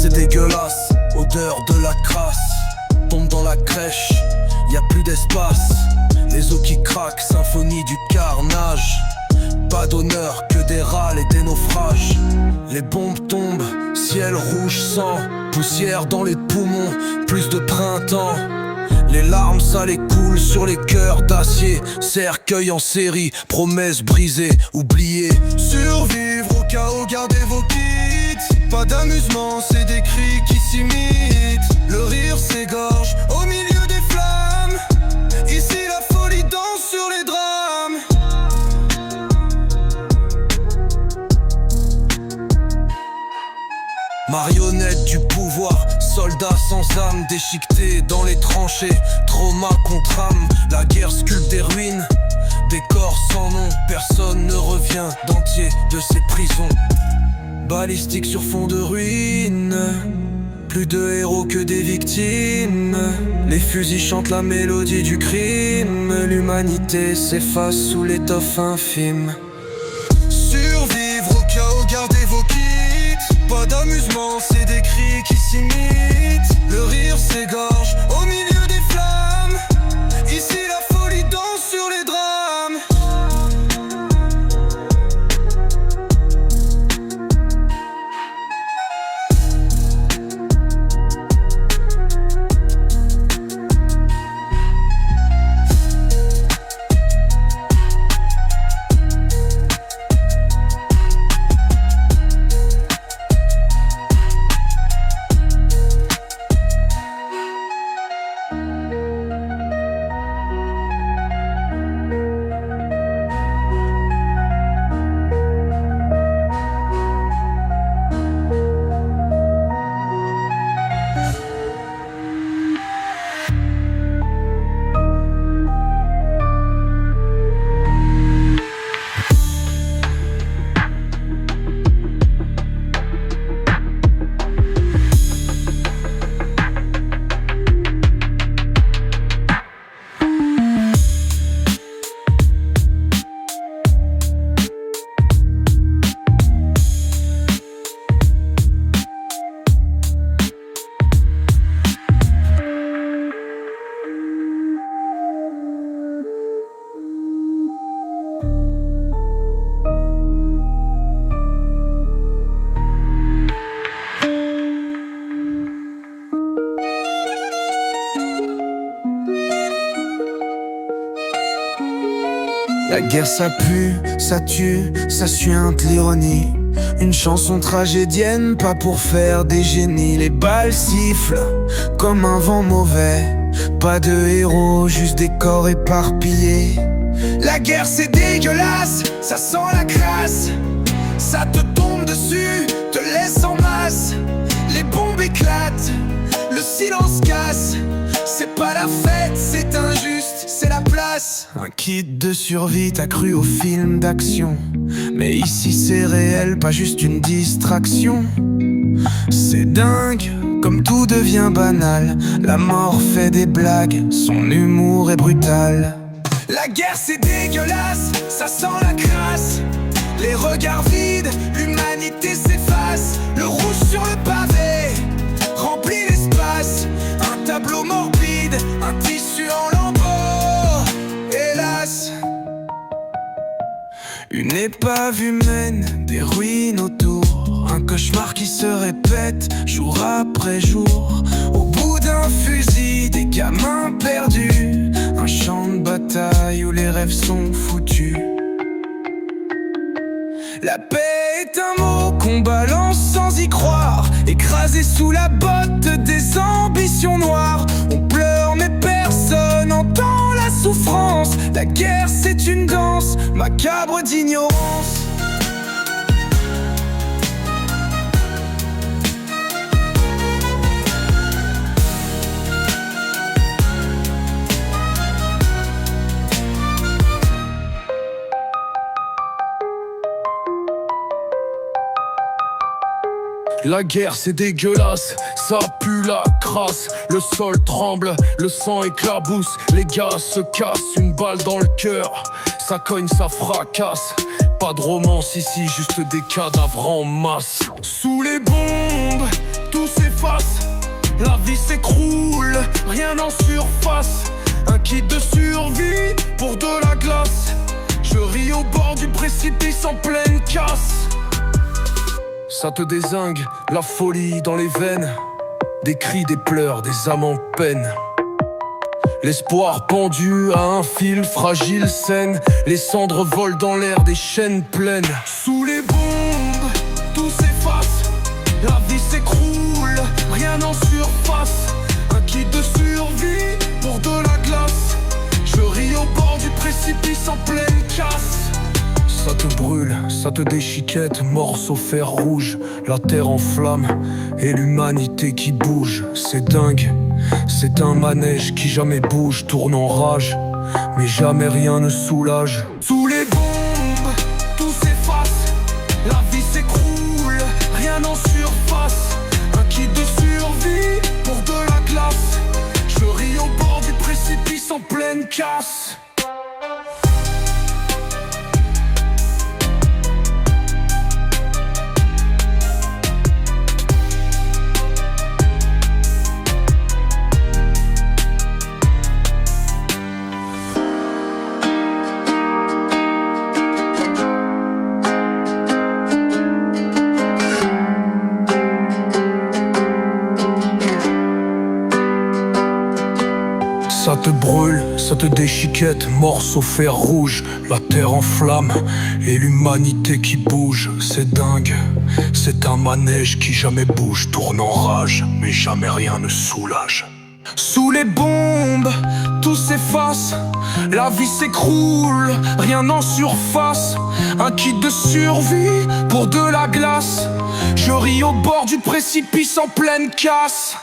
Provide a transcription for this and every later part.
c'est dégueulasse, odeur de la crasse. Tombe dans la crèche, y a plus d'espace. Les os qui craquent, symphonie du carnage. Pas d'honneur, que des râles et des naufrages. Les bombes tombent, ciel rouge sang. Poussière dans les poumons, plus de printemps. Les larmes salées coulent sur les cœurs d'acier. Cercueil en série, promesses brisées, oubliées. Survivre au chaos, gardez vos kits. Pas d'amusement, c'est des cris qui s'imitent. Le rire s'égorge au milieu des flammes. Ici la folie danse sur les drames. Marionnette du pouvoir, soldats sans âme, déchiquetés dans les tranchées. Trauma contre âme, la guerre sculpte des ruines. Des corps sans nom, personne ne revient d'entier de ces prisons. Balistique sur fond de ruines, plus de héros que des victimes. Les fusils chantent la mélodie du crime. L'humanité s'efface sous l'étoffe infime. Survivre au chaos, gardez vos kits. Pas d'amusement, c'est des cris qui s'imitent. Le rire s'égorge au milieu des flammes. Ici la folie danse sur les drames. La guerre ça pue, ça tue, ça suinte l'ironie. Une chanson tragédienne, pas pour faire des génies. Les balles sifflent comme un vent mauvais. Pas de héros, juste des corps éparpillés. La guerre c'est dégueulasse, ça sent la crasse. Ça te tombe dessus, te laisse en masse. Les bombes éclatent, le silence casse. C'est pas la fête, c'est injuste, c'est la place. Un kit de survie, t'as cru au film d'action. Mais ici c'est réel, pas juste une distraction. C'est dingue, comme tout devient banal. La mort fait des blagues, son humour est brutal. La guerre c'est dégueulasse, ça sent la crasse. Les regards vides, l'humanité s'efface. Le rouge sur le pavé remplit l'espace. Un tableau morbide, un tissu en lambeaux. Hélas, une épave humaine, des ruines autour. Un cauchemar qui se répète jour après jour. Au bout d'un fusil, des gamins perdus. Un champ de bataille où les rêves sont foutus. La paix est un mot qu'on balance sans y croire. Écrasé sous la botte des ambitions noires. On pleure mais personne n'entend la souffrance. La guerre c'est une danse macabre d'ignorance. La guerre c'est dégueulasse, ça pue la crasse. Le sol tremble, le sang éclabousse. Les gars se cassent, une balle dans le cœur. Ça cogne, ça fracasse. Pas de romance ici, juste des cadavres en masse. Sous les bombes, tout s'efface. La vie s'écroule, rien en surface. Un kit de survie pour de la glace. Je ris au bord du précipice en pleine casse. Ça te dézingue, la folie dans les veines. Des cris, des pleurs, des âmes en peine. L'espoir pendu à un fil fragile scène. Les cendres volent dans l'air, des chaînes pleines. Sous les bombes, tout s'efface. La vie s'écroule, rien en surface. Un kit de survie pour de la glace. Je ris au bord du précipice en pleine casse. Ça te brûle, ça te déchiquette, morse au fer rouge. La terre en flammes et l'humanité qui bouge. C'est dingue, c'est un manège qui jamais bouge. Tourne en rage, mais jamais rien ne soulage. Sous les bombes, tout s'efface. La vie s'écroule, rien en surface. Un kit de survie pour de la glace. Je ris au bord du précipice en pleine casse. Ça te brûle, ça te déchiquette, morse au fer rouge. La terre en flammes et l'humanité qui bouge. C'est dingue, c'est un manège qui jamais bouge. Tourne en rage, mais jamais rien ne soulage. Sous les bombes, tout s'efface. La vie s'écroule, rien en surface. Un kit de survie pour de la glace. Je ris au bord du précipice en pleine casse.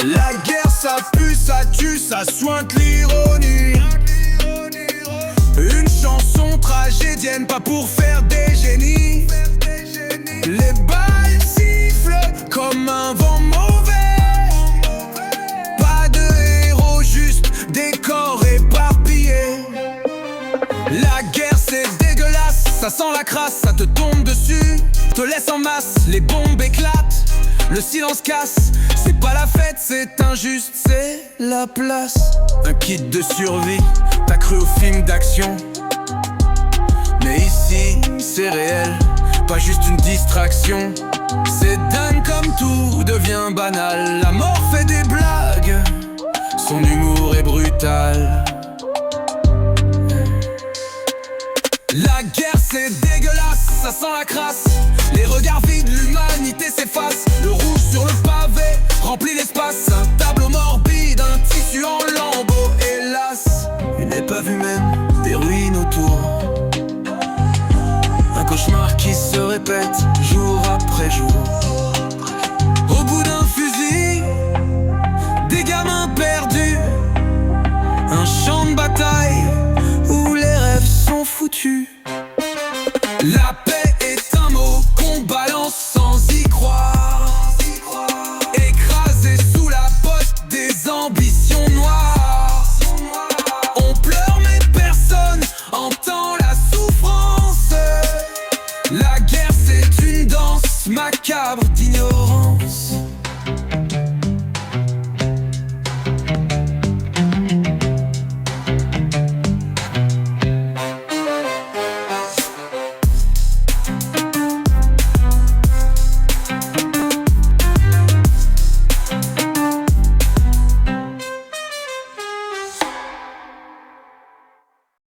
La guerre ça pue, ça tue, ça sointe l'ironie. Une chanson tragédienne, pas pour faire des génies. Les balles sifflent comme un vent mauvais. Pas de héros, juste des corps éparpillés. La guerre c'est dégueulasse, ça sent la crasse, ça te tombe dessus, te laisse en masse, les bombes éclatent, le silence casse. C'est pas la fête, c'est injuste, c'est la place. Un kit de survie, t'as cru au film d'action. Mais ici, c'est réel, pas juste une distraction. C'est dingue comme tout devient banal. La mort fait des blagues, son humour est brutal. La guerre c'est dégueulasse, ça sent la crasse. Les regards vides, l'humanité s'efface. Le rouge sur le pavé remplit l'espace. Un tableau morbide, un tissu en lambeaux, hélas. Une épave humaine, des ruines autour. Un cauchemar qui se répète jour après jour.